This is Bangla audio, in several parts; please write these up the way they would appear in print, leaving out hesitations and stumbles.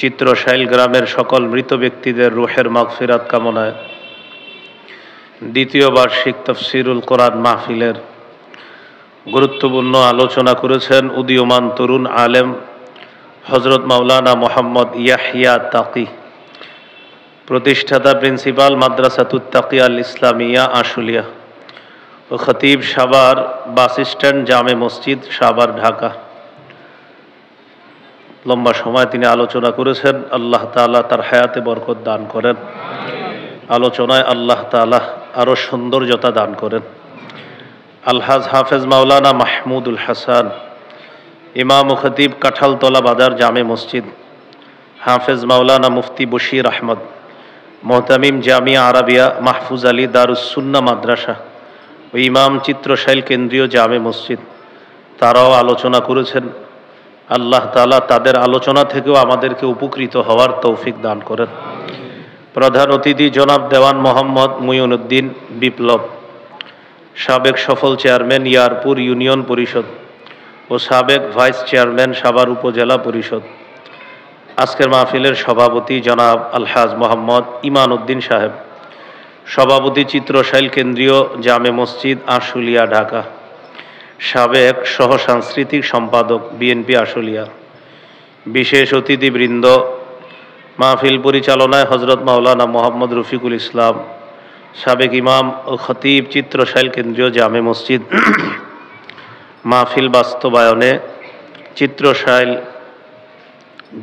চিত্রশাইল গ্রামের সকল মৃত ব্যক্তিদের রুহের মাগফিরাত কামনায় দ্বিতীয় বার্ষিক তাফসীরুল কোরআন মাহফিলের গুরুত্বপূর্ণ আলোচনা করেছেন উদীয়মান তরুণ আলেম হযরত মাওলানা মোহাম্মদ ইয়াহিয়া তাকি, প্রতিষ্ঠাতা প্রিন্সিপাল মাদ্রাসাতুত তাকিয়া আল ইসলামিয়া আশুলিয়া ও খতিব সাভার বাস স্ট্যান্ড জামে মসজিদ সাভার ঢাকা। লম্বা সময় তিনি আলোচনা করেছেন। আল্লাহ তাআলা তার হায়াতে বরকত দান করেন, আলোচনায় আল্লাহ তাআলা আরও সৌন্দর্যতা দান করেন। আলহাজ হাফেজ মাওলানা মাহমুদুল হাসান, ইমাম ও খতিব কাঁঠালতলা বাজার জামে মসজিদ, হাফেজ মাওলানা মুফতি বশির আহমদ, মোহতামিম জামিয়া আরাবিয়া মাহফুজ আলী দারুস সুন্নাহ মাদ্রাসা ও ইমাম চিত্রশাইল কেন্দ্রীয় জামে মসজিদ, তারাও আলোচনা করেছেন। আল্লাহ তাআলা তাদের আলোচনা থেকেও আমাদেরকে উপকৃত হওয়ার তৌফিক দান করেন। প্রধান অতিথি জনাব দেওয়ান মোহাম্মদ মুঈনুদ্দিন বিপ্লব, সাবেক সফল চেয়ারম্যান ইয়ারপুর ইউনিয়ন পরিষদ ও সাবেক ভাইস চেয়ারম্যান সাভার উপজেলা পরিষদ। আজকের মাহফিলের সভাপতি জনাব আলহাজ মোহাম্মদ ইমান উদ্দিন সাহেব, সভাপতি চিত্রশাইল কেন্দ্রীয় জামে মসজিদ আশুলিয়া ঢাকা, সাবেক সহ সাংস্কৃতিক সম্পাদক বিএনপি আশুলিয়া। বিশেষ অতিথিবৃন্দ, মাহফিল পরিচালনায় হযরত মাওলানা মোহাম্মদ রফিকুল ইসলাম, সাবেক ইমাম ও খতিব চিত্রশাইল কেন্দ্রীয় জামে মসজিদ। মাহফিল বাস্তবায়নে চিত্রশাইল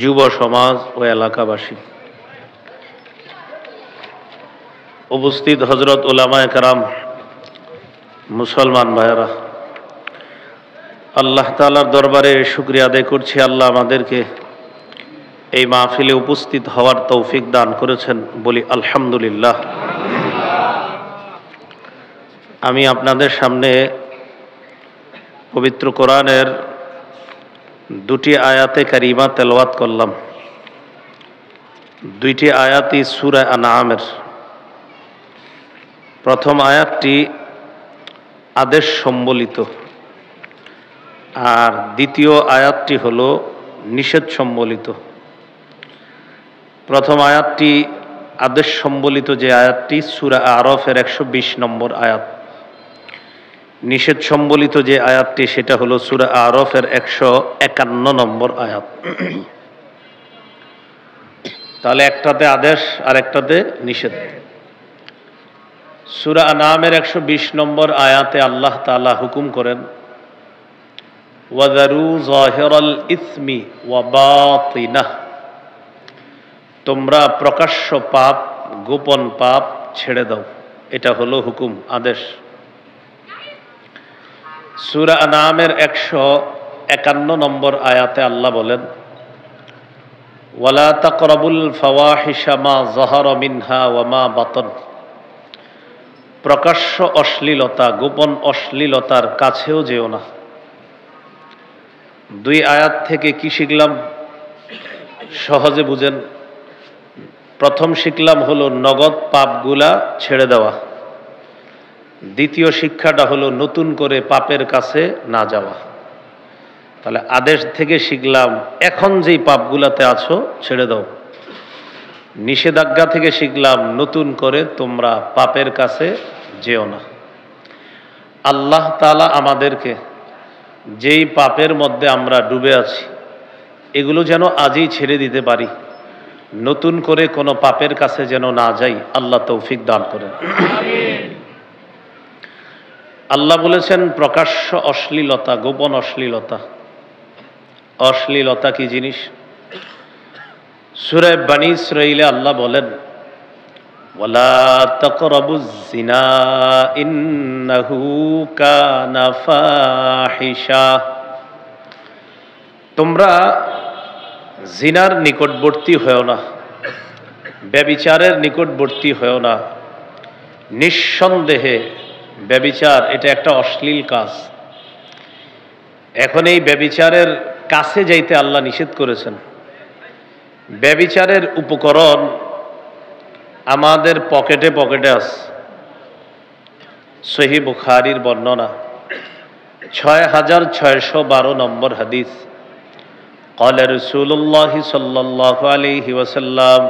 যুব সমাজ ও এলাকাবাসী। উপস্থিত হযরত উলামায়ে কেরাম, মুসলমান ভাইয়েরা, আল্লাহ তাআলার দরবারে শুকরিয়া আদায় করছি। আল্লাহ আমাদেরকে এই মাহফিলে উপস্থিত হওয়ার তৌফিক দান করেছেন, বলি আলহামদুলিল্লাহ। আমি আপনাদের সামনে পবিত্র কোরআনের দুটি আয়াতে কারিমা তেলাওয়াত করলাম। দুইটি আয়াতই সূরা আনআমের। প্রথম আয়াতটি আদেশ সম্বলিত আর দ্বিতীয় আয়াতটি হলো নিষেধ সম্বলিত। প্রথম আয়াতটি আদেশ সম্বলিত, যে আয়াতটি সূরা আরাফের 120 নম্বর আয়াত। নিষেধ সম্বলিত যে আয়াতটি সেটা হলো সূরা আরাফের 151 নম্বর আয়াত। তাহলে একটাতে আদেশ আর একটাতে নিষেধ। সূরা আনআমের 120 নম্বর আয়াতে আল্লাহ তাআলা হুকুম করেন, ওয়াযারু যাহিরাল ইসমি ওয়া বাতিনাহ, তোমরা প্রকাশ্য পাপ গোপন পাপ ছেড়ে দাও। এটা হলো হুকুম, আদেশ। সূরা আনআমের 151 নম্বর আয়াতে আল্লাহ বলেন, ওয়ালা তাকরাবুল ফাওয়াহিশা মা যাহারা মিনহা ওয়া মা বাতান, প্রকাশ্য অশ্লীলতা গোপন অশ্লীলতার কাছেও যেও না। দুই আয়াত থেকে কি শিখলাম? সহজে বুঝেন। প্রথম শিখলাম হলো নগদ পাপগুলা ছেড়ে দেওয়া। দ্বিতীয় শিক্ষাটা হলো নতুন করে পাপের কাছে না যাওয়া। তাহলে আদেশ থেকে শিখলাম এখন যেই পাপগুলাতে আছো ছেড়ে দাও। নিষেধাজ্ঞা থেকে শিখলাম নতুন করে তোমরা পাপের কাছে যেও না। আল্লাহ তাআলা আমাদেরকে যেই পাপের মধ্যে আমরা ডুবে আছি এগুলো যেন আজই ছেড়ে দিতে পারি, নতুন করে কোনো পাপের কাছে যেন না যাই। আল্লাহ তৌফিক দান করেন। আল্লাহ বলেছেন প্রকাশ্য অশ্লীলতা গোপন অশ্লীলতা। অশ্লীলতা কি জিনিস? সূরা বনী ইসরাঈলে আল্লাহ বলেন, ওয়ালা তাকরাবুজ জিনা ইন্নাহু কানা ফাহিশা, তোমরা জিনার নিকটবর্তী হও না, ব্যভিচারের নিকটবর্তী হও না। নিঃসন্দেহে ব্যভিচার এটা একটা অশ্লীল কাজ। এখন এই ব্যভিচারের কাছে যাইতে আল্লাহ নিষেধ করেছেন। ব্যভিচারের উপকরণ আমাদের পকেটে পকেটে আছে। সহিহ বুখারীর বর্ণনা 6612 নম্বর হাদিস। قال رسول الله صلى الله عليه وسلم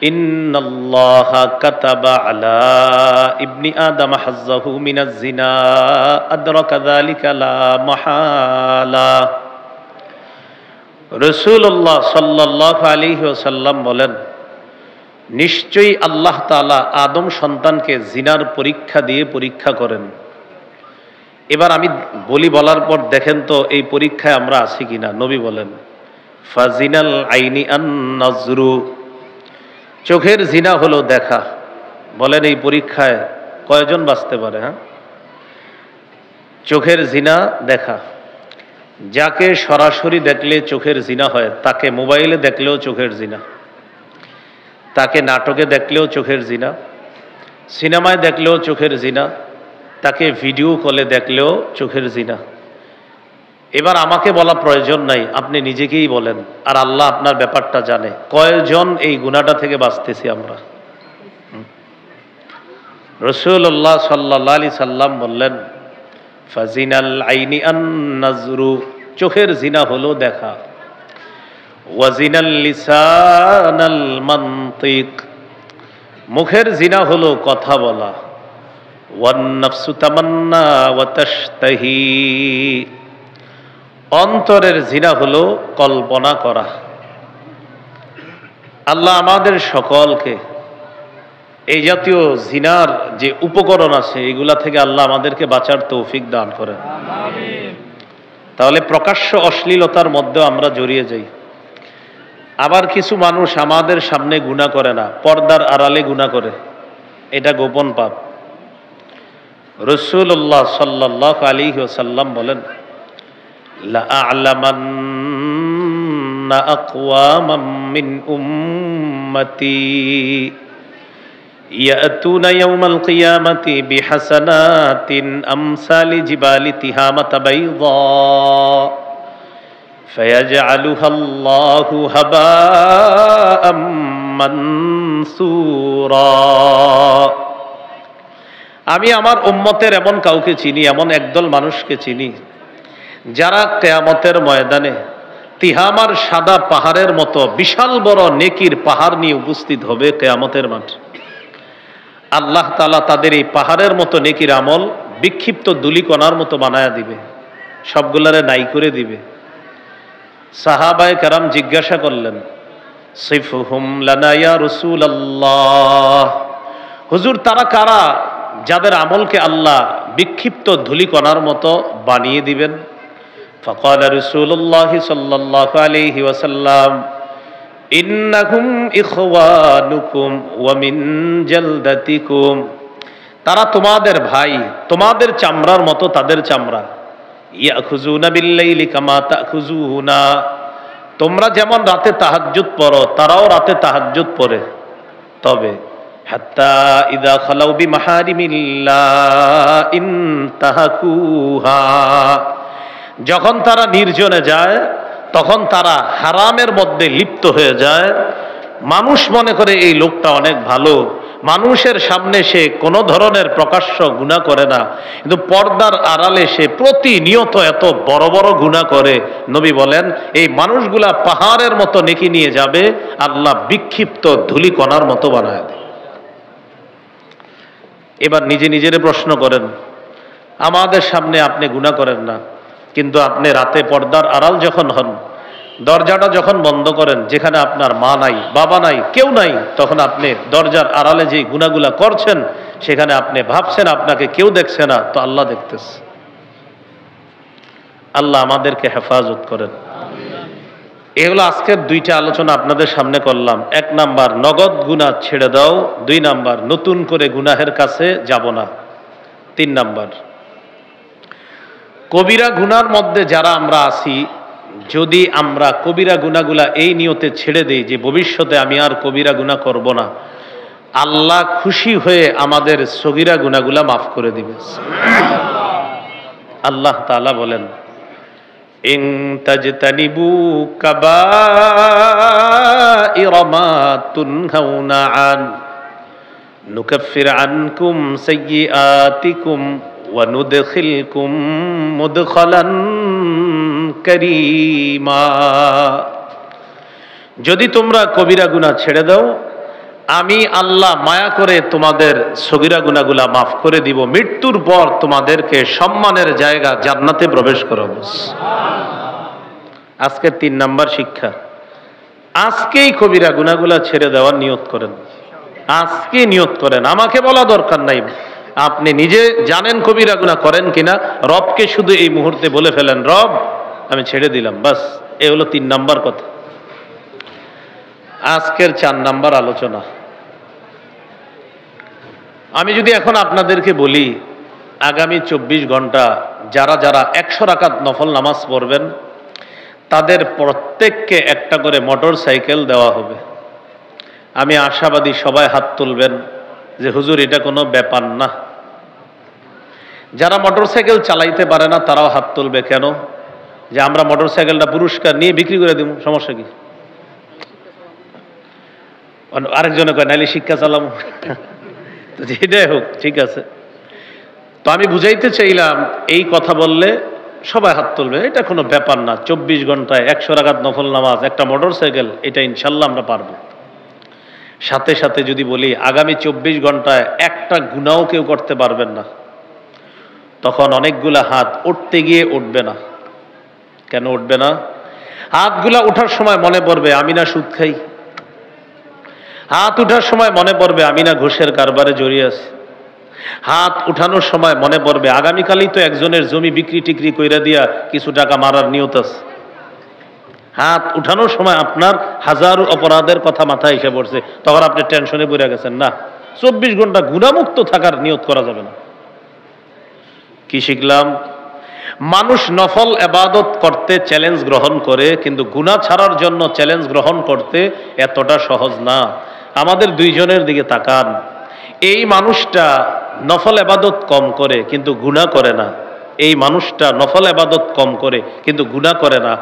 إن الله كتب على ابن آدم حظه من الزنا أدرك ذلك لا محالة রাসূলুল্লাহ সাল্লাল্লাহু আলাইহি ওয়াসাল্লাম বলেন, নিশ্চয়ই আল্লাহ তাআলা আদম সন্তানকে জিনার পরীক্ষা দিয়ে পরীক্ষা করেন। এবার আমি বলার পর দেখেন তো এই পরীক্ষায় আমরা আছি কিনা। নবী বলেন, ফাজিনাল আইনি আন নাজরু, চোখের জিনা হলো দেখা। বলেন এই পরীক্ষায় কয়জন বাঁচতে পারে? হ্যাঁ, চোখের জিনা দেখা। যাকে সরাসরি দেখলে চোখের জিনা হয়, তাকে মোবাইলে দেখলেও চোখের জিনা, তাকে নাটকে দেখলেও চোখের জিনা, সিনেমায় দেখলেও চোখের জিনা, তাকে ভিডিও কলে দেখলেও চোখের জিনা। এবার আমাকে বলা প্রয়োজন নাই, আপনি নিজেকেই বলেন, আর আল্লাহ আপনার ব্যাপারটা জানে। কয়জন এই গুনাহটা থেকে বাঁচতেছি আমরা? রাসূলুল্লাহ সাল্লাল্লাহু আলাইহি সাল্লাম বললেন, ফাজিনাল আইনি আন নাজরু, চোখের জিনা হলো দেখা। ওয়াজিনাল লিসানাল মানতিক, মুখের জিনা হলো কথা বলা। ওয়ান নাফসু তামান্না ওয়া তাশতাহি, অন্তরের জিনা হলো কল্পনা করা। আল্লাহ আমাদের সকলকে এই জাতীয় জিনার যে উপকরণ আছে এগুলা থেকে আল্লাহ আমাদেরকে বাঁচার তৌফিক দান করেন। তাহলে প্রকাশ্য অশ্লীলতার মধ্যে আমরা জড়িয়ে যাই। আবার কিছু মানুষ আমাদের সামনে গুনাহ করে না, পর্দার আড়ালে গুনাহ করে, এটা গোপন পাপ। রাসূলুল্লাহ সাল্লাল্লাহু আলাইহি ওয়াসাল্লাম বলেন, লা আ'লামান্না আকওয়ামান মিন উম্মতি ইয়াতুনা ইয়াওমাল কিয়ামাতি বিহাসানাতিন আমসালি জিবালি তিহামাতা বাইদা ফায়াজআলুহা আল্লাহু হাবাআম মানসুরা। আমি আমার উম্মতের এমন কাউকে চিনি, এমন একদল মানুষকে চিনি, যারা কিয়ামতের ময়দানে তিহামার সাদা পাহাড়ের মতো বিশাল বড় নেকির পাহাড় নিয়ে উপস্থিত হবে কিয়ামতের মাঠে। আল্লাহ তাআলা তাদের এই পাহাড়ের মতো নেকির আমল বিক্ষিপ্ত ধূলিকণার মতো বানায়া দিবে, সবগুলারে নাই করে দিবে। সাহাবায়ে কেরাম জিজ্ঞাসা করলেন, সিফহুম লানা ইয়া রাসূলুল্লাহ, হুজুর তারা কারা যাদের আমলকে আল্লাহ বিক্ষিপ্ত ধূলিকণার মতো বানিয়ে দিবেন? ফাকাল রাসূলুল্লাহ সাল্লাল্লাহু আলাইহি ওয়াসাল্লাম, ইন্নাহুম ইখওয়ানুকুম ওয়া মিন জালদাতিকুম, তারা তোমাদের ভাই, তোমাদের চামড়ার মতো তাদের চামড়া। ইয়াখুজুনা বিল্লাইলি কামা তাখুজুনা, তোমরা যেমন রাতে তাহাজ্জুদ পড়ো তারাও রাতে তাহাজ্জুদ পড়ে। তবে হাত্তা ইযা খালাউ বিমাহারিমিল্লাহ ইনতাহাকুহা, যখন তারা নির্জনে যায় তখন তারা হারামের মধ্যে লিপ্ত হয়ে যায়। মানুষ মনে করে এই লোকটা অনেক ভালো, মানুষের সামনে সে কোনো ধরনের প্রকাশ্য গুনাহ করে না, কিন্তু পর্দার আড়ালে সে প্রতিনিয়ত এত বড় বড় গুনাহ করে। নবী বলেন এই মানুষগুলা পাহাড়ের মতো নেকি নিয়ে যাবে, আল্লাহ বিক্ষিপ্ত ধূলিকণার মতো বানায় দেয়। এবার নিজে নিজেরে প্রশ্ন করেন, আমাদের সামনে আপনি গুনাহ করেন না, কিন্তু আপনি রাতে পর্দার আড়াল যখন হন, দরজাটা যখন বন্ধ করেন, যেখানে আপনার মা নাই, বাবা নাই, কেউ নাই, তখন আপনি দরজার আড়ালে যে গুনাহগুলা করছেন সেখানে আপনি ভাবছেন আপনাকে কেউ দেখছে না, তো আল্লাহ দেখতেছে। আল্লাহ আমাদেরকে হেফাজত করেন। এগুলো আজকের দুইটা আলোচনা আপনাদের সামনে করলাম। 1 নাম্বার, নগদ গুনাহ ছেড়ে দাও। 2 নাম্বার, নতুন করে গুনাহের কাছে যাব না। 3 নাম্বার, কবিরা গুনার মধ্যে যারা আমরা আছি, যদি আমরা কবিরা গুনাহগুলা এই নিয়তে ছেড়ে দেই যে ভবিষ্যতে আমি আর কবিরা গুনাহ করব না, আল্লাহ খুশি হয়ে আমাদের সগীরা গুনাহগুলা মাফ করে দিবে। আল্লাহ তাআলা বলেন, ইন তাজতানিবু কাবাইরা মা তুনহাউনা আন নুকাফির আনকুম সাইয়্যাতিকুম ওয়া নুদখিলকুম মুদখালান কারীমা। যদি তোমরা কবিরা গুনাহ ছেড়ে দাও, আমি আল্লাহ মায়া করে তোমাদের সগীরা গুনাহগুলা মাফ করে দিব, মৃত্যুর পর তোমাদেরকে সম্মানের জায়গা জান্নাতে প্রবেশ করাবো। আজকের 3 নাম্বার শিক্ষা, আজকেই কবিরা গুনাহগুলা ছেড়ে দেওয়ার নিয়ত করেন। আজকে নিয়ত করেন, আমাকে বলা দরকার নাই, আপনি নিজে জানেন কবিরা গুনাহ করেন কিনা, রবকে শুধু এই মুহূর্তে বলে ফেলেন, রব আমি ছেড়ে দিলাম, বাস। এই হলো 3 নাম্বার কথা। আজকের 4 নাম্বার আলোচনা, আমি যদি এখন আপনাদেরকে বলি আগামী 24 ঘন্টা যারা যারা 100 রাকাত নফল নামাজ পড়বেন তাদের প্রত্যেককে একটা করে মোটর সাইকেল দেওয়া হবে। আমি আশাবাদী সবাই হাত তুলবেন যে হুজুর এটা কোনো ব্যাপার না। যারা মোটর সাইকেল চালাইতে পারে না তারাও হাত তুলবে। কেন? যে আমরা মোটর সাইকেলটা পুরস্কার নিয়ে বিক্রি করে দিব, সমস্যা কি? আরেকজনে কয় নাইলে শিক্ষা চালাম। তো যেটাই হোক, ঠিক আছে। তো আমি বুঝাইতে চাইলাম এই কথা বললে সবাই হাত তুলবে, এটা কোনো ব্যাপার না। 24 ঘন্টায় 100 রাকাত নফল নামাজ, একটা মোটর সাইকেল, এটা ইনশাল্লাহ আমরা পারবো। সাথে সাথে যদি বলি আগামী 24 ঘন্টায় একটা গুনাহও কেউ করতে পারবেন না, তখন অনেকগুলা হাত উঠতে গিয়ে উঠবে না। কেন উঠবে না? হাতগুলা ওঠার সময় মনে পড়বে আমি না সুদ খাই, হাত উঠার সময় মনে পড়বে আমি না ঘুষের কারবারে জড়িয়ে আছি, হাত উঠানোর সময় মনে পড়বে আগামীকালই তো একজনের জমি বিক্রি টিক্রি কইরা দিয়া কিছু টাকা মারার নিয়ত আছে। হাত উঠানোর সময় আপনার হাজারো অপরাধের কথা মাথায় এসে পড়ছে, তখন আপনি টেনশনে পড়ে গেছেন। না, 24 ঘন্টা গুনাহমুক্ত থাকার নিয়ত করা যাবে না। কি শিখলাম? মানুষ নফল ইবাদত করতে চ্যালেঞ্জ গ্রহণ করে, কিন্তু গুনাহ ছাড়ার জন্য চ্যালেঞ্জ গ্রহণ করতে এতটা সহজ না। আমাদের দুইজনের দিকে তাকান, এই মানুষটা নফল ইবাদত কম করে কিন্তু গুনাহ করে না, এই মানুষটা নফল ইবাদত কম করে কিন্তু গুনাহ করে না।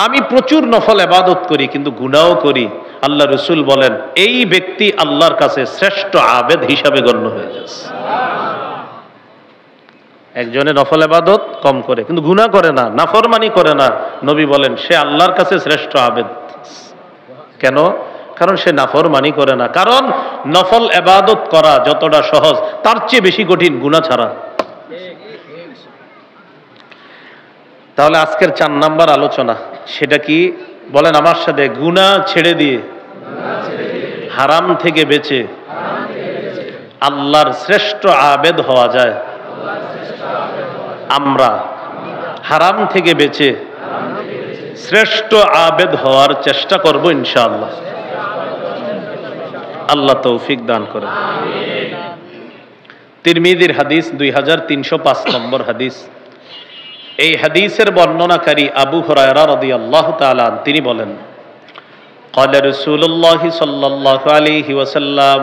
আমি প্রচুর নফল ইবাদত করি কিন্তু গুনাহও করি। আল্লাহ রাসূল বলেন এই ব্যক্তি আল্লাহর কাছে শ্রেষ্ঠ আবেদ হিসাবে গণ্য হয়ে যাচ্ছে। একজনে নফল ইবাদত কম করে কিন্তু গুনাহ করে না, নাফরমানি করে না, নবী বলেন সে আল্লাহর কাছে শ্রেষ্ঠ আবেদ। কেন? কারণ সে নাফরমানি করে না। কারণ নফল ইবাদত করা যতটা সহজ তার চেয়ে বেশি কঠিন গুনাহ ছাড়া। তাহলে আজকের 4 নাম্বার আলোচনা, সেটা কি বলেন আমার সাথে? গুনাহ ছেড়ে দিয়ে, হারাম থেকে বেঁচে আল্লাহর শ্রেষ্ঠ আবেদ হওয়া যায়। আমরা হারাম থেকে বেঁচে শ্রেষ্ঠ আবেদ হওয়ার চেষ্টা করব ইনশাআল্লাহ। আল্লাহ তৌফিক দান করেন। তিরমিজির হাদিস 2305 নম্বর হাদিস। এই হাদিসের বর্ণনাকারী আবু হুরায়রা রাদিয়াল্লাহু তাআলা তিনি বলেন, ক্বালা রাসূলুল্লাহ সাল্লাল্লাহু আলাইহি ওয়াসাল্লাম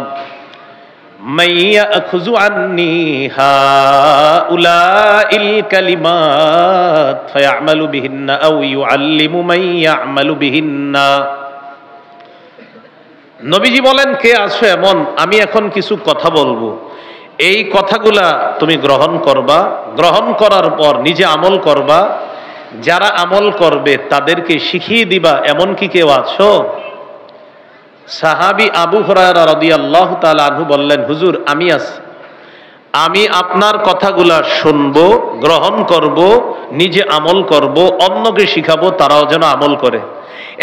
মান ইয়াখুযু আন্নী হাউলাইল কালিমাত ফায়ামালু বিহিন্না আও ইউআল্লিমু মান ইয়ামালু বিহিন্না। নবীজি বলেন, কে আছো এমন আমি এখন কিছু কথা বলবো, এই কথাগুলা তুমি গ্রহণ করবা, গ্রহণ করার পর নিজে আমল করবা, যারা আমল করবে তাদেরকে শিখিয়ে দিবা। এমন কি কেউ আছো? সাহাবী আবু হুরায়রা রাদিয়াল্লাহু তাআলা আনহু বললেন, হুজুর আমি আছি, আমি আপনার কথাগুলা শুনবো, গ্রহণ করব, নিজে আমল করব, অন্যকে শিখাবো তারাও যেন আমল করে।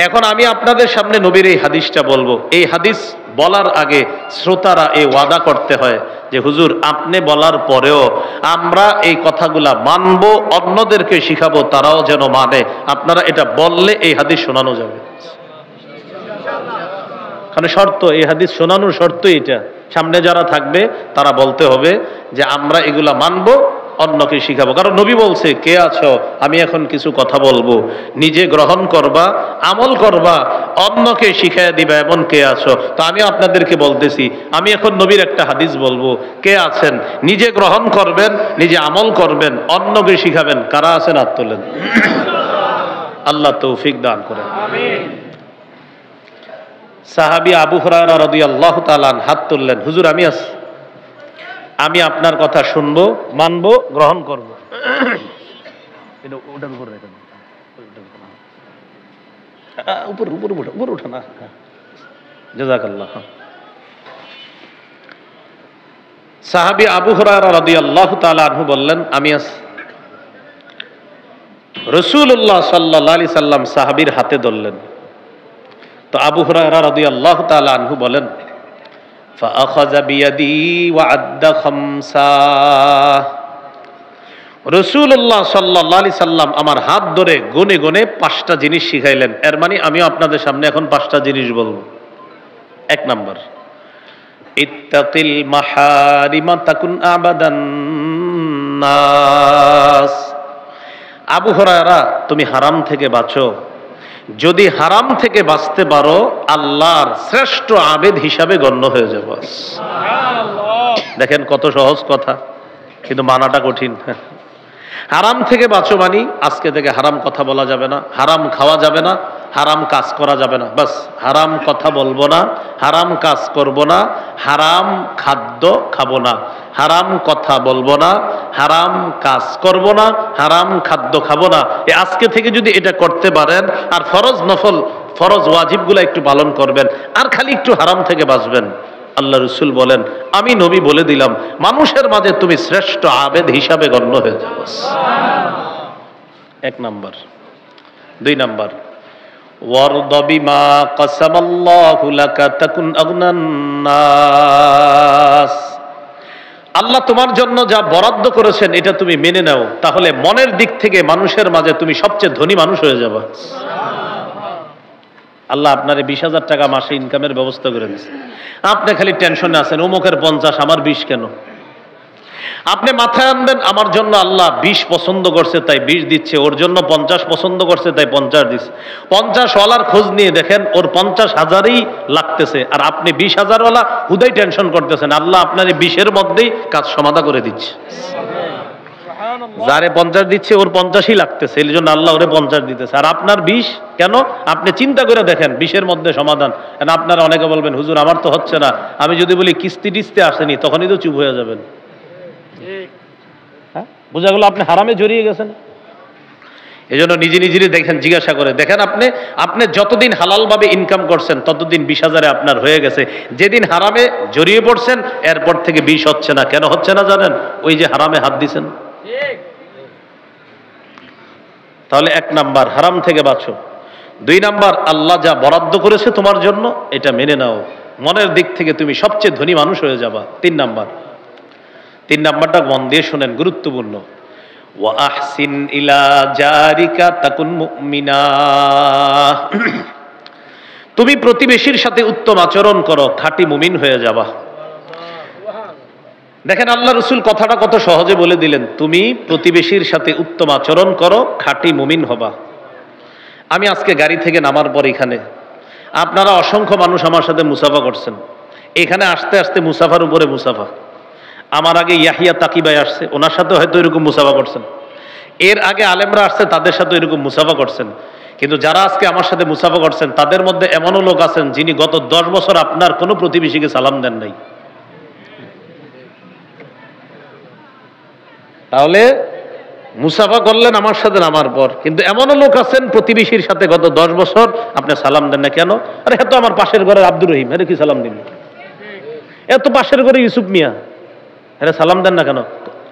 এখন আমি আপনাদের সামনে নবীর এই হাদিসটা বলবো। এই হাদিস বলার আগে শ্রোতারা এই ওয়াদা করতে হয় যে হুজুর আপনি বলার পরেও আমরা এই কথাগুলা মানব, অন্যদেরকে শিখাবো তারাও যেন মানে। আপনারা এটা বললে এই হাদিস শোনানো যাবে। কারণ শর্ত, এই হাদিস শোনানোর শর্ত এটা, সামনে যারা থাকবে তারা বলতে হবে যে আমরা এগুলা মানবো, অন্যকে শিখাবো। কারণ নবী বলছে, কে আছো আমি এখন কিছু কথা বলবো, নিজে গ্রহণ করবা, আমল করবা, অন্যকে শিখাইয়া দিবা, এমন কে আছো? তো আমি আপনাদেরকে বলতেছি, আমি এখন নবীর একটা হাদিস বলবো, কে আছেন নিজে গ্রহণ করবেন, নিজে আমল করবেন, অন্যকে শিখাবেন? কারা আছেন হাত তোলেন। আল্লাহ তৌফিক দান করেন। সাহাবী আবু হুরায়রা রাদিয়াল্লাহু তাআলা হাত তুললেন, হুজুর আমি আছি, আমি আপনার কথা শুনবো, মানবো, গ্রহণ করবো। এটা ওটার উপর রেখে উপর উপর উপর উঠে না। জাযাকাল্লাহ। সাহাবী আবু হুরায়রা রাদিয়াল্লাহু তাআলা আনহু বললেন, আমি রাসূলুল্লাহ সাল্লাল্লাহু আলাইহি সাল্লাম সাহাবীর হাতে ধরলেন। তো আবু হুরায়রা রাদিয়াল্লাহু তাআলা আনহু বলেন, ফাআখাযা বিয়াদি ওয়া আদ্দা খামসা। রাসূলুল্লাহ সাল্লাল্লাহু আলাইহি সাল্লাম আমার হাত ধরে গুনে গুনে 5টা জিনিস শিখাইলেন। এর মানে আমিও আপনাদের সামনে এখন 5টা জিনিস বলবো। 1 নাম্বার, ইত্তাকিল মাহারিমা তাকুন আবাদান নাস। আবু হুরায়রা, তুমি হারাম থেকে বাঁচো। যদি হারাম থেকে বাঁচতে পারো আল্লাহর শ্রেষ্ঠ আবেদ হিসাবে গণ্য হয়ে যাবে। দেখেন কত সহজ কথা, কিন্তু মানাটা কঠিন। হারাম থেকে বাঁচো মানি আজকে থেকে হারাম কথা বলা যাবে না, হারাম খাওয়া যাবে না, হারাম কাজ করা যাবে না। বাস, হারাম কথা বলবো না, হারাম কাজ করব না, হারাম খাদ্য খাবো না, হারাম কথা বলবো না, হারাম কাজ করব না, হারাম খাদ্য খাবো না। আজকে থেকে যদি এটা করতে পারেন, আর ফরজ নফল ফরজ ওয়াজিবগুলো একটু পালন করবেন, আর খালি একটু হারাম থেকে বাঁচবেন, আল্লাহ রসুল বলেন আমি নবী বলে দিলাম মানুষের মাঝে তুমি শ্রেষ্ঠ আবেদ হিসাবে গণ্য হয়ে যাবে। 1 নাম্বার। 2 নাম্বার, ওয়ারদা বিমা কাসামাল্লাহু লাকা তাকুন আগনান নাস। আল্লাহ তোমার জন্য যা বরাদ্দ করেছেন এটা তুমি মেনে নাও, তাহলে মনের দিক থেকে মানুষের মাঝে তুমি সবচেয়ে ধনী মানুষ হয়ে যাবে। আল্লাহ আপনারে 20,000 টাকা মাসে ইনকামের ব্যবস্থা করে দিয়েছে, আপনি খালি টেনশনে আছেন অমুকের 50 আমার 20 কেন। আপনি মাথায় আনবেন আমার জন্য আল্লাহ 20 পছন্দ করছে তাই 20 দিচ্ছে, ওর জন্য 50 পছন্দ করছে তাই 50 দিচ্ছে। 50 ওয়ালার খোঁজ নিয়ে দেখেন ওর 50,000ই লাগতেছে, আর আপনি 20,000 ওয়ালা হুদাই টেনশন করতেছেন। আল্লাহ আপনার 20-এর মধ্যেই কাজ সমাধা করে দিচ্ছে। যারে 50 দিচ্ছে ওর 50ই লাগতেছে, এই জন্য আল্লাহ ওরে 50 দিতেছে, আর আপনার 20 কেন? আপনি চিন্তা করে দেখেন 20-এর মধ্যে সমাধান। আপনারা অনেকে বলবেন হুজুর আমার তো হচ্ছে না, আমি যদি বলি কিস্তি টিস্তি আসেনি তখনই তো চুপ হয়ে যাবেন। হ্যাঁ, বোঝা গেল আপনি হারামে জড়িয়ে গেছেন। এই জন্য নিজে নিজেরই দেখেন, জিজ্ঞাসা করে দেখেন আপনি যতদিন হালালভাবে ইনকাম করছেন ততদিন 20,000-এ আপনার হয়ে গেছে। যেদিন হারামে জড়িয়ে পড়ছেন এরপর থেকে 20 হচ্ছে না। কেন হচ্ছে না জানেন? ওই যে হারামে হাত দিছেন। তাহলে 1 নাম্বার হারাম থেকে বাঁচো। 2 নাম্বার আল্লাহ যা বরাদ্দ করেছে তোমার জন্য এটা মেনে নাও, মনের দিক থেকে তুমি সবচেয়ে ধনী মানুষ হয়ে যাবা। 3 নাম্বারটা মন দিয়ে শুনেন, গুরুত্বপূর্ণ। ওয়া আহসিন ইলা জারিকা তাকুন মুমিনা। তুমি প্রতিবেশীর সাথে উত্তম আচরণ করো, খাঁটি মুমিন হয়ে যাবা। দেখেন আল্লাহ রসুল কথাটা কত সহজে বলে দিলেন, তুমি প্রতিবেশীর সাথে উত্তম আচরণ করো, খাঁটি মুমিন হবা। আমি আজকে গাড়ি থেকে নামার পর এখানে আপনারা অসংখ্য মানুষ আমার সাথে মুসাফা করছেন। এখানে আসতে আসতে মুসাফার উপরে মুসাফা। আমার আগে ইয়াহিয়া তাকিবাই আসছে, ওনার সাথে হয়তো এরকম মুসাফা করছেন। এর আগে আলেমরা আসছে, তাদের সাথে এরকম মুসাফা করছেন। কিন্তু যারা আজকে আমার সাথে মুসাফা করছেন তাদের মধ্যে এমনও লোক আছেন যিনি গত 10 বছর আপনার কোনো প্রতিবেশীকে সালাম দেন নাই। তাহলে মুসাফা করলেন আমার সাথে নামার পর, কিন্তু এমনও লোক আছেন প্রতিবেশীর সাথে গত 10 বছর আপনি সালাম দেন না। কেন? আরে এত আমার পাশের ঘরের আব্দুর রহিম, আরে কি সালাম দিন? এত পাশের ঘরে ইউসুফ মিয়া, আরে সালাম দেন না কেন?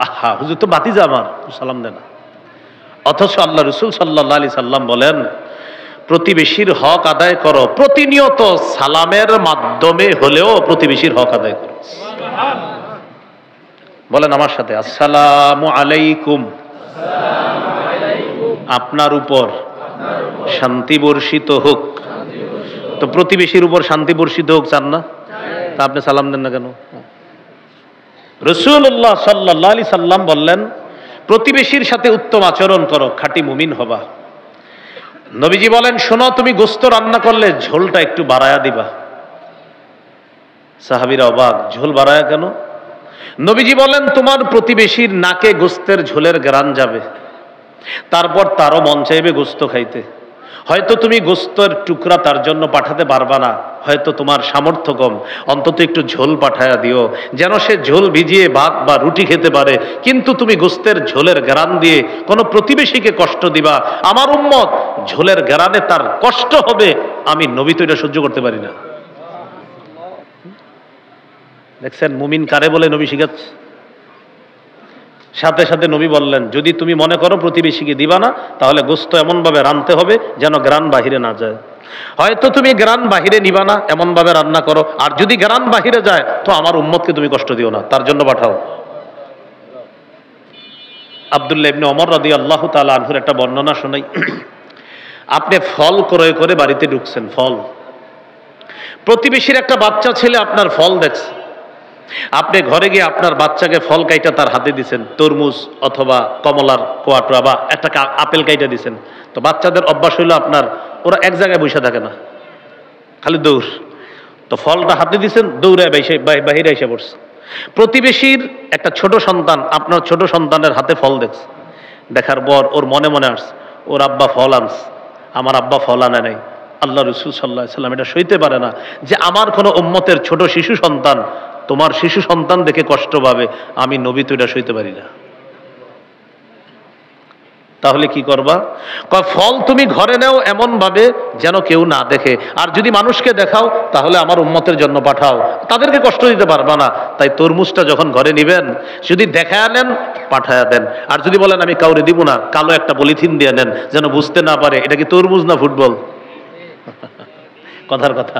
আহা হুজুর তো বাতিজা আমার, সালাম দেন না। অথচ আল্লাহ রসুল সাল্লাল্লাহু আলাইহি সাল্লাম বলেন প্রতিবেশীর হক আদায় করো, প্রতিনিয়ত সালামের মাধ্যমে হলেও প্রতিবেশীর হক আদায় করো। বলেন আমার সাথে, আসসালামু আলাইকুম। আপনার উপর শান্তি বর্ষিত হোক। তো প্রতিবেশীর উপর শান্তি বর্ষিত হোক চান না? তা আপনি সালাম দেন না কেন? রাসূলুল্লাহ সাল্লাল্লাহু আলাইহি সাল্লাম বললেন প্রতিবেশীর সাথে উত্তম আচরণ করো, খাঁটি মুমিন হবা। নবীজি বলেন শোনো, তুমি গোশত রান্না করলে ঝোলটা একটু বাড়ায়া দিবা। সাহাবীরা অবাক, ঝোল বাড়ায়া কেন? নবীজি বলেন তোমার প্রতিবেশীর নাকে গোশতের ঝোলের ঘ্রাণ যাবে, তারপর তারও মন চাইবে গোশত খাইতে। হয়তো তুমি গোস্তের টুকরা তার জন্য পাঠাতে পারবা না, হয়তো তোমার সামর্থ্য কম, অন্তত একটু ঝোল পাঠায়া দিও, যেন সে ঝোল ভিজিয়ে ভাত বা রুটি খেতে পারে। কিন্তু তুমি গোস্তের ঝোলের গ্রান দিয়ে কোনো প্রতিবেশীকে কষ্ট দিবা, আমার উম্মত ঝোলের গ্রানে তার কষ্ট হবে, আমি নবী তো এটা সহ্য করতে পারি না। দেখছেন মুমিন কারে বলে নবী শিখাচ্ছে। সাথে সাথে নবী বললেন, যদি তুমি মনে করো প্রতিবেশীকে দিবা না, তাহলে গোস্ত এমনভাবে রাঁধতে হবে যেন গ্রান বাহিরে না যায়। হয়তো তুমি গ্রান বাহিরে নিবা না, এমনভাবে রান্না করো, আর যদি গ্রান বাহিরে যায় তো আমার উম্মতকে তুমি কষ্ট দিও না, তার জন্য পাঠাও। আব্দুল্লাহ ইবনে ওমর রাদিয়াল্লাহু তাআলা আনহুর একটা বর্ণনা শোনাই। আপনি ফল ক্রয় করে বাড়িতে ঢুকছেন, ফল, প্রতিবেশীর একটা বাচ্চা ছেলে আপনার ফল দেখছে, আপনি ঘরে গিয়ে আপনার বাচ্চাকে ফল কাইটা তার হাতে দিছেন, তরমুজ অথবা কমলার কোয়াটোয়া বা একটা আপেল কাইটা দিছেন। তো বাচ্চাদের অভ্যাস হইলো আপনার, ওরা এক জায়গায় বসে থাকে না, খালি দৌড়। তো ফলটা হাতে দিছেন, দৌড়ে বাহিরে এসে পড়ছে। প্রতিবেশীর একটা ছোট সন্তান আপনার ছোট সন্তানের হাতে ফল দেখছে, দেখার পর ওর মনে মনে আসছে, ওর আব্বা ফল আনছে, আমার আব্বা ফল আনে নাই। আল্লাহ রাসূল সাল্লাল্লাহু আলাইহি সাল্লাম এটা সইতে পারে না যে আমার কোনো উম্মতের ছোট শিশু সন্তান তোমার শিশু সন্তান দেখে কষ্ট পাবে, আমি নবী তো এটা সইতে পারি না। তাহলে কি করবা? ফল তুমি ঘরে নেও এমন ভাবে যেন কেউ না দেখে, আর যদি মানুষকে দেখাও তাহলে আমার উম্মতের জন্য পাঠাও, তাদেরকে কষ্ট দিতে পারবা না। তাই তরমুজটা যখন ঘরে নিবেন, যদি দেখায় নেন পাঠায়া দেন, আর যদি বলেন আমি কাউরে দিব না, কালো একটা পলিথিন দিয়ে নেন যেন বুঝতে না পারে এটা কি তরমুজ না ফুটবল। কথার কথা।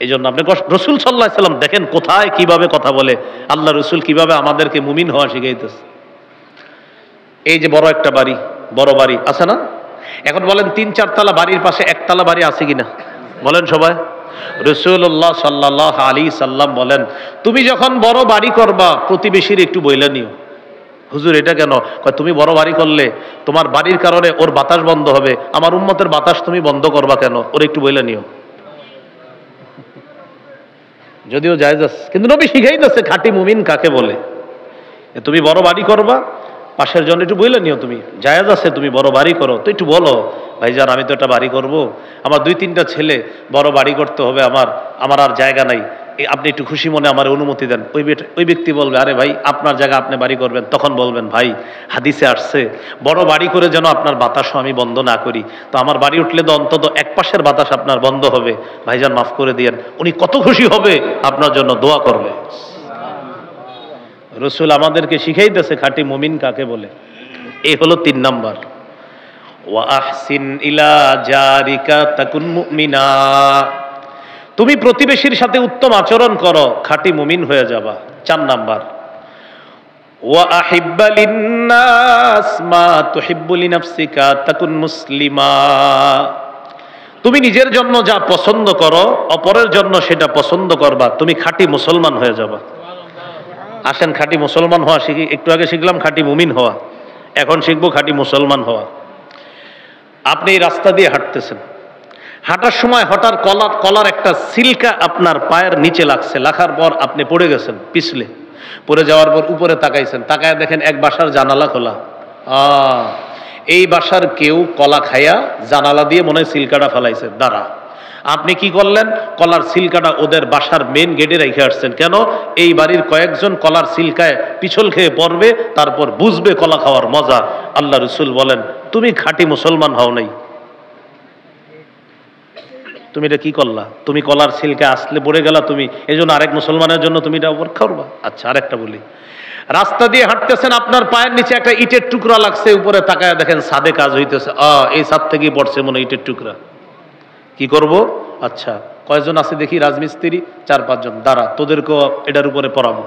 এই জন্য আপনি রসুল সাল্লাল্লাহু আলাইহি সাল্লাম দেখেন কোথায় কিভাবে কথা বলে, আল্লাহ রসুল কিভাবে আমাদেরকে মুমিন হওয়া শিখাইতেছে। এই যে বড় একটা বাড়ি, বড় বাড়ি আছে না? এখন বলেন ৩-৪ তলা বাড়ির পাশে একতলা বাড়ি আছে কিনা বলেন সবাই। রাসূলুল্লাহ সাল্লাল্লাহু আলাইহি সাল্লাম বলেন, তুমি যখন বড় বাড়ি করবা প্রতিবেশীর একটু বইলা নিও। হুজুর এটা কেন? তুমি বড় বাড়ি করলে তোমার বাড়ির কারণে ওর বাতাস বন্ধ হবে, আমার উম্মতের বাতাস তুমি বন্ধ করবা কেন? ওর একটু বইলা নিও। যদিও জায়েজ আছে, কিন্তু নবী শিখাইতেছে খাঁটি মুমিন কাকে বলে। তুমি বড় বাড়ি করবা, পাশের জন্য একটু বইলে নিও, তুমি জায়েজ আছে, তুমি বড় বাড়ি করো তো একটু বলো, ভাইজান আমি তো একটা বাড়ি করব, আমার 2-3টা ছেলে, বড় বাড়ি করতে হবে, আমার আর জায়গা নাই, আপনি একটু খুশি মনে আমার অনুমতি দেন। ওই ব্যক্তি বলবে, আরে ভাই আপনার জায়গা আপনি বাড়ি করবেন। তখন বলবেন, ভাই হাদিসে আসছে বড় বাড়ি করে যেন আপনার বাতাসও আমি বন্ধ না করি, তো আমার বাড়ি উঠলে তো অন্তত এক পাশের বাতাস আপনার বন্ধ হবে, ভাইজান মাফ করে দিয়েন। উনি কত খুশি হবে, আপনার জন্য দোয়া করবে। রসুল আমাদেরকে শিখাইতেছে খাঁটি মুমিন কাকে বলে। এই হলো 3 নাম্বার, ওয়া আহসিন ইলা জারিকা তাকুন মুমিনা। তুমি প্রতিবেশীর সাথে উত্তম আচরণ করো, খাঁটি মুমিন হয়ে যাবা। 4 নাম্বার, ওয়া আহিব্বা লিন্নাস মা তুহিব্বু লিনাফসিকা তাকুন মুসলিমা। তুমি নিজের জন্য যা পছন্দ করো অপরের জন্য সেটা পছন্দ করবা, তুমি খাঁটি মুসলমান হয়ে যাবা। আসেন খাঁটি মুসলমান হওয়া শিখি। একটু আগে শিখলাম খাঁটি মুমিন হওয়া, এখন শিখবো খাঁটি মুসলমান হওয়া। আপনি এই রাস্তা দিয়ে হাঁটতেছেন, হাঁটার সময় হঠাৎ কলার একটা সিলকা আপনার পায়ের নিচে লাগছে, লাগার পর আপনি পড়ে গেছেন, পিছলে পড়ে যাওয়ার পর উপরে তাকাইছেন, তাকায় দেখেন এক বাসার জানালা খোলা। এই বাসার কেউ কলা খাইয়া জানালা দিয়ে মনে হয় সিলকাটা ফেলাইছে। দাঁড়া, আপনি কি করলেন? কলার সিলকাটা ওদের বাসার মেন গেটে রেখে আসছেন। কেন? এই বাড়ির কয়েকজন কলার সিলকায় পিছল খেয়ে পড়বে, তারপর বুঝবে কলা খাওয়ার মজা। আল্লাহ রসুল বলেন, তুমি খাঁটি মুসলমান হও নাই। তুমি এটা কি করলা? তুমি কলার সিলকে আসলে পড়ে গেলা, তুমি এই জন্য আরেক মুসলমানের জন্য তুমি এটা উপর করবা। আচ্ছা আরেকটা বলি, রাস্তা দিয়ে হাঁটতেছেন, আপনার পায়ের নিচে একটা ইটের টুকরা লাগছে, উপরে তাকায় দেখেন ছাদে কাজ হইতেছে, এই ছাদ থেকেই পড়ছে মনে ইটের টুকরা। কি করব? আচ্ছা কয়জন আছে দেখি রাজমিস্ত্রি, 4-5 জন। দাঁড়া, তোদেরকেও এটার উপরে পড়াবো।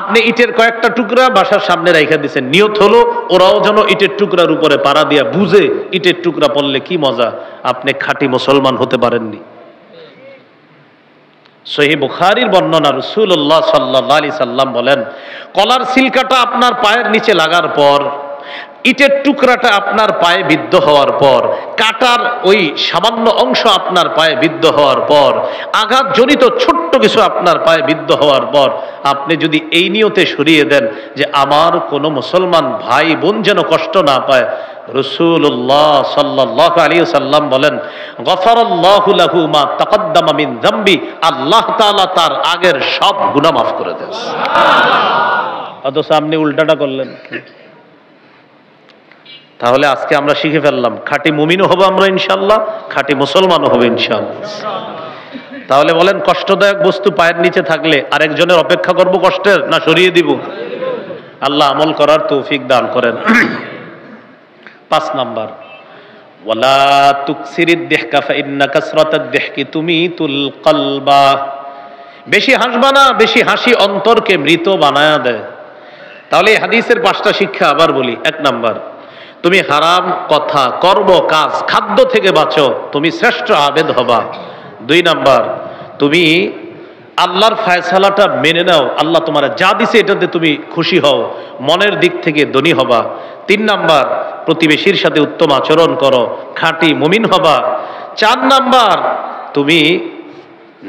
আপনি ইটের কয়েকটা টুকরা বাসার সামনে রাইখা দিচ্ছেন, নিয়ত হলো ওরাও যেন ইটের টুকরার উপরে পাড়া দিয়া বুঝে ইটের টুকরা পড়লে কি মজা। আপনি খাঁটি মুসলমান হতে পারেননি। সহিহ বুখারীর বর্ণনা, রাসূলুল্লাহ সাল্লাল্লাহু আলাইহি সাল্লাম বলেন, কলার সিলকাটা আপনার পায়ের নিচে লাগার পর ইটের টুকরাটা আপনার পায়ে বিদ্ধ হওয়ার পর, কাটার ওই সামান্য অংশ আপনার পায়ে বিদ্ধ হওয়ার পর, আঘাতজনিত ছোট্ট কিছু আপনার পায়ে বিদ্ধ হওয়ার পর আপনি যদি এই নিয়তে সরিয়ে দেন যে আমার কোনো মুসলমান ভাই বোন যেন কষ্ট না পায়, রাসূলুল্লাহ সাল্লাল্লাহু আলাইহি ওয়াসাল্লাম বলেন গফারাল্লাহু লাহু মা তাকাদ্দামা মিন যামবি, আল্লাহ তাআলা তার আগের সব গুনাহ মাফ করে দেন। অথচ আপনি উল্টাটা করলেন। তাহলে আজকে আমরা শিখে ফেললাম, খাঁটি মুমিনও হবো আমরা ইনশাআল্লাহ, খাঁটি মুসলমানও হবে ইনশাআল্লাহ। তাহলে বলেন, কষ্টদায়ক বস্তু পায়ের নিচে থাকলে আরেকজনের অপেক্ষা করব কষ্টের, না সরিয়ে দিব? আল্লাহ আমল করার তৌফিক দান করেন। 5 নাম্বার, ওয়ালা তুকসিরিদ দিহকা ফাইন্না কাসরাতাদ দিহকি তুমিতুল কলবা। বেশি হাসবা না, বেশি হাসি অন্তরকে মৃত বানায়া দেয়। তাহলে এই হাদিসের 5টা শিক্ষা আবার বলি। 1 নাম্বার, তুমি হারাম কথা, কর্ম, কাজ, খাদ্য থেকে বাঁচো, তুমি শ্রেষ্ঠ আবেদ হবা। 2 নাম্বার, তুমি আল্লাহর ফায়সালাটা মেনে নাও, আল্লাহ তোমার যা দিছে এটাতে তুমি খুশি হও, মনের দিক থেকে ধনী হবা। 3 নাম্বার, প্রতিবেশীর সাথে উত্তম আচরণ করো, খাঁটি মুমিন হবা। 4 নাম্বার, তুমি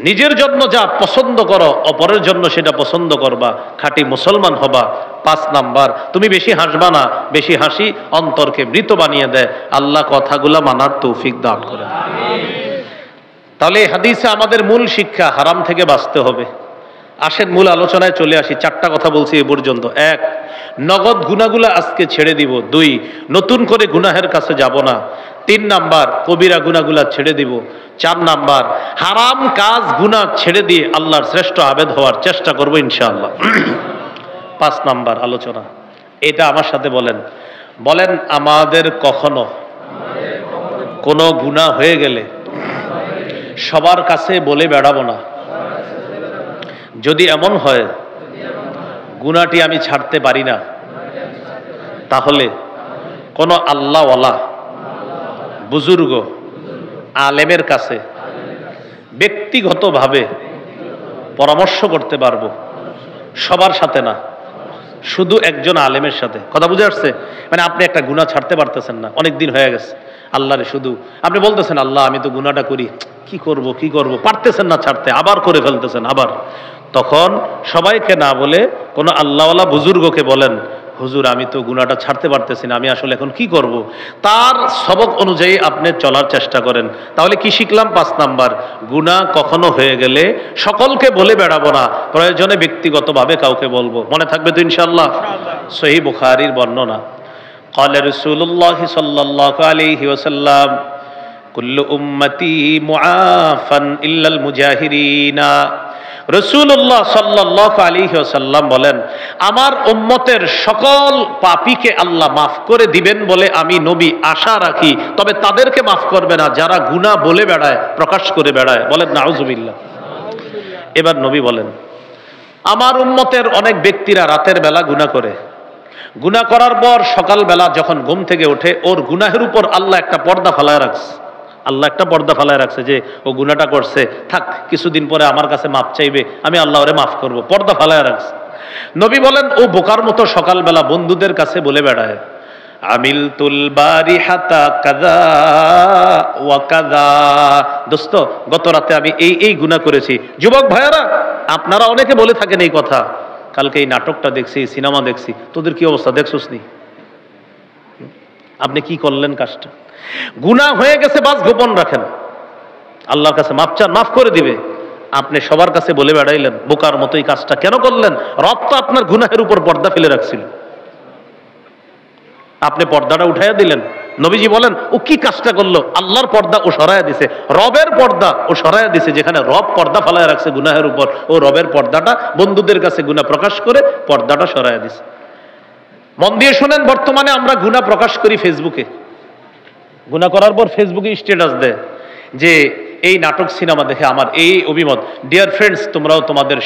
নিজের জন্য যা পছন্দ করো অপরের জন্য সেটা পছন্দ করবা, খাঁটি মুসলমান হবা। 5 নাম্বার, তুমি বেশি হাসবা না, বেশি হাসি অন্তরকে মৃত বানিয়ে দেয়। আল্লাহ কথাগুলা মানার তৌফিক দান করে। তাহলে এই হাদিসে আমাদের মূল শিক্ষা, হারাম থেকে বাঁচতে হবে। আসেন মূল আলোচনায় চলে আসি। 4টা কথা বলছি এ পর্যন্ত। 1, নগদ গুনাহগুলো আজকে ছেড়ে দিব। 2, নতুন করে গুনাহের কাছে যাব না। 3 নাম্বার, কবিরা গুনাহগুলো ছেড়ে দিব। 4 নাম্বার, হারাম কাজ গুনাহ ছেড়ে দিয়ে আল্লাহর শ্রেষ্ঠ আবেদ হওয়ার চেষ্টা করব ইনশাআল্লাহ। 5 নাম্বার আলোচনা, এটা আমার সাথে বলেন। বলেন, আমাদের কখনো কোনো গুনাহ হয়ে গেলে সবার কাছে বলে বেড়াবো না। যদি এমন হয় গুনাহটি আমি ছাড়তে পারি না, তাহলে কোনো আল্লাহওয়ালা বুজুর্গ আলেমের কাছে ব্যক্তিগতভাবে পরামর্শ করতে পারবো, সবার সাথে না, শুধু একজন আলেমের সাথে। কথা বুঝে আসছে? মানে আপনি একটা গুনাহ ছাড়তে পারতেছেন না, অনেক দিন হয়ে গেছে, আল্লাহরে শুধু আপনি বলতেছেন আল্লাহ আমি তো গুনাহটা করি, কি করব, পারতেছেন না ছাড়তে, আবার করে ফেলতেছেন আবার। তখন সবাইকে না বলে কোনো আল্লাহওয়ালা বুজুর্গকে বলেন, হুজুর আমি তো গুনাহটা ছাড়তে পারতেছি না, আমি আসলে এখন কি করব। তার সবক অনুযায়ী আপনি চলার চেষ্টা করেন। তাহলে কি শিখলাম? 5 নাম্বার, গুনাহ কখনো হয়ে গেলে সকলকে বলে বেড়াবো না, প্রয়োজনে ব্যক্তিগতভাবে কাউকে বলবো। মনে থাকবে তো ইনশাআল্লাহ? সহিহ বুখারীর বর্ণনা, قال رسول الله صلى الله عليه وسلم كل উম্মতি মুআফান ইল্লাল মুজাহিরিন। রাসূলুল্লাহ সাল্লাল্লাহু আলাইহি ওয়াসাল্লাম বলেন, আমার উম্মতের সকল পাপীকে আল্লাহ মাফ করে দিবেন বলে আমি নবী আশা রাখি, তবে তাদেরকে মাফ করবে না যারা গুনাহ বলে বেড়ায়, প্রকাশ করে বেড়ায়। বলেন নাউজুবিল্লাহ। এবার নবী বলেন, আমার উম্মতের অনেক ব্যক্তিরা রাতের বেলা গুনাহ করে, গুনাহ করার পর সকালবেলা যখন ঘুম থেকে ওঠে ওর গুনাহের উপর আল্লাহ একটা পর্দা ফালায় রাখছে। আল্লাহ একটা পর্দা ফালায় রাখছে যে ও গুনাহটা করছে, থাক কিছুদিন পরে আমার কাছে মাপ চাইবে, আমি আল্লাহ ওরে মাফ করব, পর্দা ফালায় রাখছে। নবী বলেন, ও বোকার মতো সকালবেলা বন্ধুদের কাছে বলে বেড়ায় আমিলতুল বারিহাতা কাযা ওয়া কাযা, দোস্ত গত রাতে আমি এই গুনাহ করেছি। যুবক ভাইয়ারা, আপনারা অনেকে বলে থাকেন এই কথা, কালকে এই নাটকটা দেখছি, সিনেমা দেখছি, তোদের কি অবস্থা দেখছস নি? আপনি কি করলেন কাজটা? গুনাহ হয়ে গেছে, বাস গোপন রাখেন, আল্লাহর কাছে মাপ চান, মাফ করে দিবে। আপনি সবার কাছে বলে বেড়াইলেন, বোকার মতো এই কাজটা কেন করলেন? রব তো আপনার গুনাহের উপর পর্দা ফেলে রাখছিল, আপনি পর্দাটা উঠাইয়া দিলেন। নবীজি বলেন, ও কি কাজটা করলো? আল্লাহর পর্দা ও সরাইয়া দিছে, রবের পর্দা ও সরাইয়া দিছে। যেখানে রব পর্দা ফালায় রাখছে গুনাহের উপর, ও রবের পর্দাটা বন্ধুদের কাছে গুনাহ প্রকাশ করে পর্দাটা সরাইয়া দিছে। মন দিয়ে শুনেন, বর্তমানে আমরা গুনাহ প্রকাশ করি ফেসবুকে, গুনাহ করার পর ফেসবুকে স্ট্যাটাস দেয় যে এই নাটক সিনেমা দেখে আমার এই অভিমত। ডিয়ার ফ্রেন্ডস, তোমরাও তোমাদের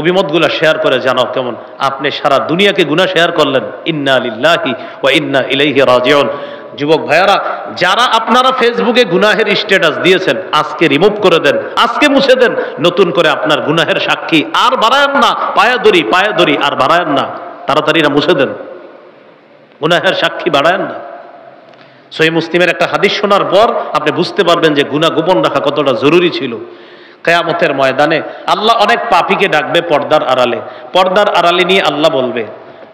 অভিমতগুলো শেয়ার করে জানাও কেমন। আপনি সারা দুনিয়াকে গুনাহ শেয়ার করলেন। ইন্না লিল্লাহি ওয়া ইন্না ইলাইহি রাজিউন। যুবক ভাইয়ারা, যারা আপনারা ফেসবুকে গুনাহের স্ট্যাটাস দিয়েছেন, আজকে রিমুভ করে দেন, আজকে মুছে দেন। নতুন করে আপনার গুনাহের সাক্ষী আর বাড়ায়েন না, পায়ে ধরি আর বাড়ায়েন না, তাড়াতাড়ি না মুছে দেন। গুনাহের সাক্ষী বাড়ায়েন না। সহিহ মুসলিমের একটা হাদিস শোনার পর আপনি বুঝতে পারবেন যে গুনাহ গোপন রাখা কতটা জরুরি ছিল। কিয়ামতের ময়দানে আল্লাহ অনেক পাপীকে ডাকবে পর্দার আড়ালে। পর্দার আড়ালে নিয়ে আল্লাহ বলবে,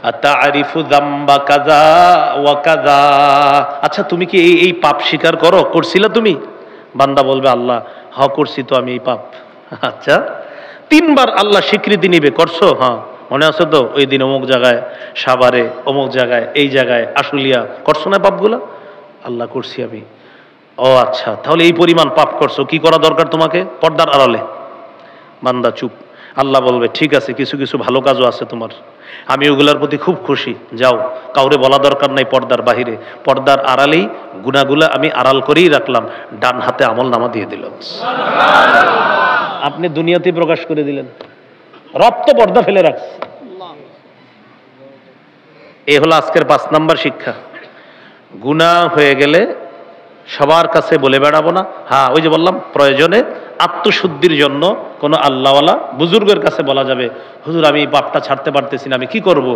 আতারিফু যামবা কাযা ওয়া কাযা, আচ্ছা তুমি কি এই পাপ স্বীকার করছিলা তুমি? বান্দা বলবে, আল্লাহ হ্যাঁ করছি তো আমি এই পাপ। আচ্ছা, 3 বার আল্লাহ স্বীকৃতি নিবে, করছো? হ্যাঁ। মনে আছে তো ওই দিন অমুক জায়গায় সাভারে, অমুক জায়গায়, এই জায়গায় আশুলিয়া, করছো না পাপগুলা? আল্লাহ করছি আমি। ও আচ্ছা, তাহলে এই পরিমাণ পাপ করছো, কি করা দরকার তোমাকে? পর্দার আড়ালে। বান্দা চুপ। আল্লাহ বলবে, ঠিক আছে, কিছু কিছু ভালো কাজও আছে তোমার, আমি ওগুলার প্রতি খুব খুশি, যাও, কাউরে বলা দরকার নাই, পর্দার বাহিরে, পর্দার আড়ালেই গুনাহগুলা আমি আড়াল করেই রাখলাম, ডান হাতে আমল নামা দিয়ে দিলাম। আপনি দুনিয়াতেই প্রকাশ করে দিলেন, রব তো পর্দা ফেলে রাখছে। এই হলো আজকের 5 নাম্বার শিক্ষা। গুনাহ হয়ে গেলে সবার কাছে বলে বেড়াবো না। হ্যাঁ, ওই যে বললাম, প্রয়োজনে আত্মশুদ্ধির জন্য কোনো আল্লাহওয়ালা বুজুর্গের কাছে বলা যাবে, হুজুর আমি এই পাপটা ছাড়তে পারতেছি না, আমি কি করব?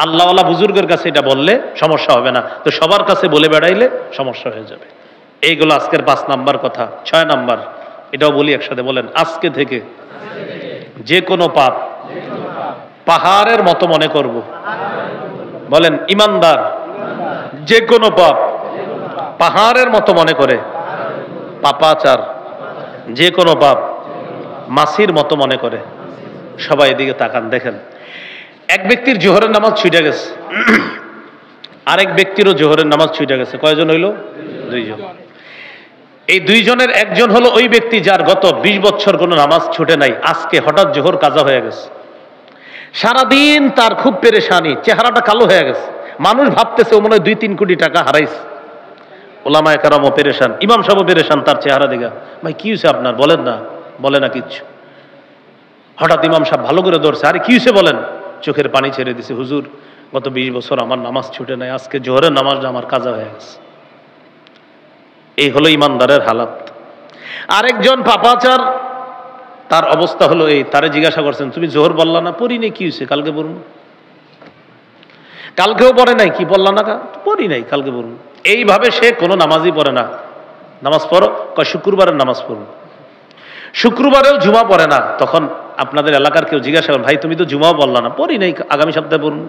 আল্লাহওয়ালা বুজুর্গের কাছে এটা বললে সমস্যা হবে না, তো সবার কাছে বলে বেড়াইলে সমস্যা হয়ে যাবে। এইগুলো আজকের 5 নাম্বার কথা। 6 নাম্বার, এটাও বলি একসাথে, বলেন, আজকে থেকে যে কোনো পাপ পাহাড়ের মতো মনে করব। বলেন, ইমানদার যে কোনো পাপ পাহাড়ের মতো মনে করে, পাপাচার যে কোনো পাপ মাছির মতো মনে করে। সবাই এদিকে তাকান, দেখেন, এক ব্যক্তির জোহরের নামাজ ছুটে গেছে, আরেক ব্যক্তিরও জোহরের নামাজ ছুটে গেছে। কয়জন হইল? 2 জন। এই 2 জনের একজন হলো ওই ব্যক্তি যার গত 20 বছর কোনো নামাজ ছুটে নাই, আজকে হঠাৎ জোহর কাজা হয়ে গেছে। সারাদিন তার খুব পেরেশানি, চেহারাটা কালো হয়ে গেছে, মানুষ ভাবতেছে ও মনে হয় 2-3 কোটি টাকা হারাইছে। ওলামায়ে কেরামও পেরেশান, ইমাম সাহেবও পেরেশান তার চেহারা দেখা। ভাই কি হয়েছে আপনার? বলেন না। বলে না কিচ্ছু। হঠাৎ ইমাম সাহেব ভালো করে ধরছে, আরে কি হয়েছে বলেন? চোখের পানি ছেড়ে দিছে, হুজুর গত 20 বছর আমার নামাজ ছুটে নাই, আজকে জোহরের নামাজটা আমার কাজা হয়ে গেছে। এই হলো ইমানদারের হালাত। আরেকজন পাপাচার, তার অবস্থা হলো এই, তারে জিজ্ঞাসা করছেন, তুমি জোহর বললা না? পড়ি নাই। কি হয়েছে? কালকে পড়ুন। কালকেও পড়ে নাই, কি বললা না? পড়ি নাই, কালকে পড়ুন। এইভাবে সে কোনো নামাজই পড়ে না। নামাজ পড়ো, কয় শুক্রবারের নামাজ পড়ুন। শুক্রবারেও জুমা পড়ে না। তখন আপনাদের এলাকার কেউ জিজ্ঞাসা করেন, ভাই তুমি তো জুমাও বললা না? পড়ি নাই, আগামী সপ্তাহে পড়ুন।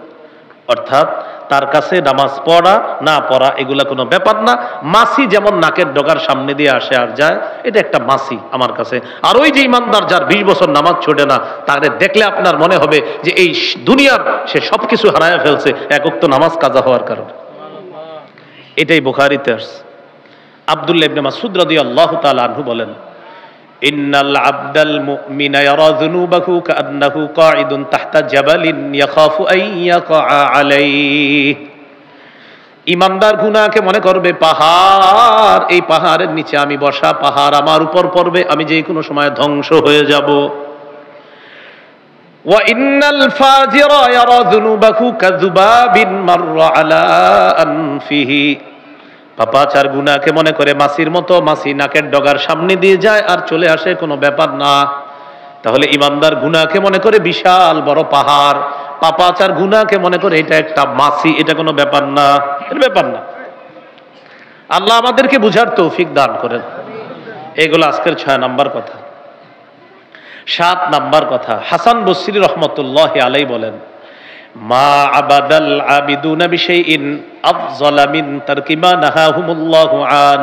অর্থাৎ তার কাছে নামাজ পড়া না পড়া এগুলা কোনো ব্যাপার না। মাছি যেমন নাকের ডগার সামনে দিয়ে আসে আর যায়, এটা একটা মাছি আমার কাছে। আর ওই যে ইমানদার যার 20 বছর নামাজ ছোটে না, তাকে দেখলে আপনার মনে হবে যে এই দুনিয়ার সে সবকিছু হারায় ফেলছে এক ওয়াক্ত নামাজ কাজা হওয়ার কারণে। এটাই বুখারীতে আসছে। আব্দুল্লাহ ইবনে মাসউদ রাদিয়াল্লাহু তাআলা আনহু বলেন, ইন্নাল আবদাল মুমিনা ইয়ারা যুনুবাহু কাআন্নাহু কাঈদুন তাহতা জাবালিন ইয়াখাফু আন ইয়াকা আলাইহি। ইমানদার গুনাহকে মনে করবে পাহাড়, এই পাহাড়ের নিচে আমি বসা, পাহাড় আমার উপর পড়বে, আমি যে কোনো সময় ধ্বংস হয়ে যাব। ওয়া ইন্নাল ফাজিরা ইয়ারা যুনুবাহু কাযুবাবিন মাররা আলা আনফিহি। পাপাচার গুনাহকে মনে করে মাছির মতো, মাছি নাকের ডগার সামনে দিয়ে যায় আর চলে আসে, কোনো ব্যাপার না। তাহলে ইমানদার গুনাহকে মনে করে বিশাল বড় পাহাড়, পাপাচার গুনাহকে মনে করে এটা একটা মাছি, এটা কোনো ব্যাপার না, এর ব্যাপার না। আল্লাহ আমাদেরকে বুঝার তৌফিক দান করেন। এগুলো আজকের 6 নাম্বার কথা। 7 নাম্বার কথা, হাসান বসরি রহমতুল্লাহি আলাইহি বলেন, মা আবাদাল আবিদুনা বিশাইইন আফযালা মিন তারকি মা নাহাহুমুল্লাহু আন।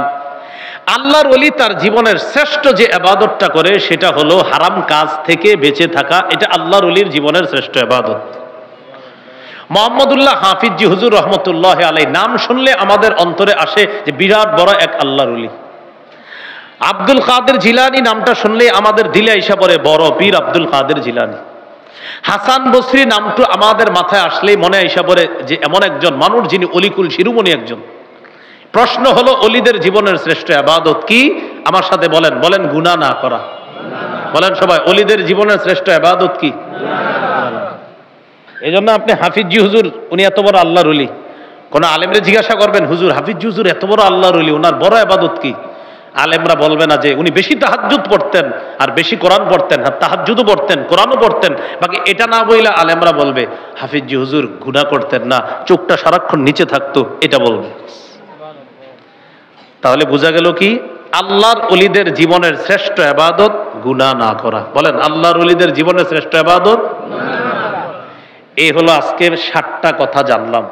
আল্লাহর ওলি তার জীবনের শ্রেষ্ঠ যে ইবাদতটা করে সেটা হলো হারাম কাজ থেকে বেঁচে থাকা। এটা আল্লাহর ওলির জীবনের শ্রেষ্ঠ ইবাদত। মুহাম্মদুল্লাহ হাফিজি হুজুর রহমতুল্লাহি আলাইহি নাম শুনলে আমাদের অন্তরে আসে যে বিরাট বড় এক আল্লাহর ওলি। আব্দুল কাদের জিলানী নামটা শুনলে আমাদের দিলে আইসা পড়ে বড় পীর আব্দুল কাদের জিলানী। হাসান বসরি নামটা আমাদের মাথায় আসলেই মনে আইসা পড়ে যে এমন একজন মানুষ যিনি অলিকুল শিরোমণি একজন। প্রশ্ন হলো, অলিদের জীবনের শ্রেষ্ঠ ইবাদত কি? আমার সাথে বলেন, বলেন গুনাহ না করা। বলেন সবাই, অলিদের জীবনের শ্রেষ্ঠ ইবাদত কি? এই জন্য আপনি হাফিজি হুজুর, উনি এত বড় আল্লাহর ওলি, কোন আলেমরে জিজ্ঞাসা করবেন, হুজুর হাফিজি হুজুর এত বড় আল্লাহর ওলি, ওনার বড় ইবাদত কি? আলেমরা বলবে না যে উনি বেশি তাহাজ্জুদ পড়তেন আর বেশি কোরআন পড়তেন, আর তাহাজ্জুদও পড়তেন কোরআনও পড়তেন, বাকি এটা না বইলে আলেমরা বলবে হাফিজ জি হুজুর গুনাহ করতেন না, চোখটা সারাক্ষণ নিচে থাকতো, এটা বলবে। তাহলে বোঝা গেল কি, আল্লাহর ওলিদের জীবনের শ্রেষ্ঠ ইবাদত গুনাহ না করা। বলেন, আল্লাহর ওলিদের জীবনের শ্রেষ্ঠ ইবাদত। এই হলো আজকের 60টা কথা জানলাম।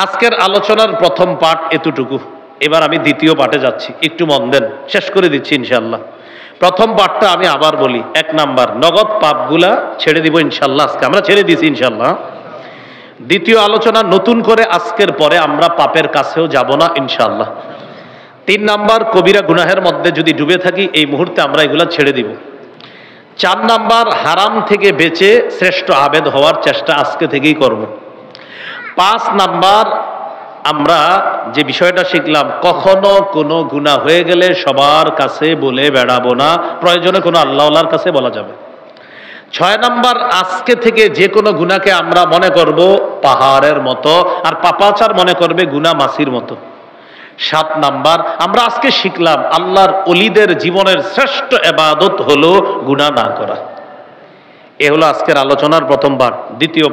আজকের আলোচনার প্রথম পার্ট এতটুকু। এবার আমি দ্বিতীয় পার্টে যাচ্ছি, একটু মন দেন, শেষ করে দিচ্ছি ইনশাল্লাহ। প্রথম পার্টটা আমি আবার বলি। 1 নাম্বার, নগদ পাপগুলা ছেড়ে দিব ইনশাল্লাহ, আজকে আমরা ছেড়ে দিছি ইনশাল্লাহ। দ্বিতীয় আলোচনা, নতুন করে আজকের পরে আমরা পাপের কাছেও যাব না ইনশাল্লাহ। 3 নাম্বার, কবিরা গুনাহের মধ্যে যদি ডুবে থাকি এই মুহূর্তে আমরা এগুলা ছেড়ে দিব। 4 নাম্বার, হারাম থেকে বেঁচে শ্রেষ্ঠ আবেদ হওয়ার চেষ্টা আজকে থেকেই করব। 5 নাম্বার, আমরা যে বিষয়টা শিখলাম, কখনো কোনো গুনাহ হয়ে গেলে সবার কাছে বলে বেড়াবো না, প্রয়োজনে কোনো আল্লাহওয়ালার কাছে বলা যাবে। 6 নাম্বার, আজকে থেকে যে কোনো গুনাহকে আমরা মনে করব পাহাড়ের মতো, আর পাপাচার মনে করবে গুনাহ মাছির মতো। 7 নাম্বার, আমরা আজকে শিখলাম আল্লাহর ওলিদের জীবনের শ্রেষ্ঠ ইবাদত হলো গুনাহ না করা। এ হলো আজকের আলোচনার প্রথম পার্ট। দ্বিতীয়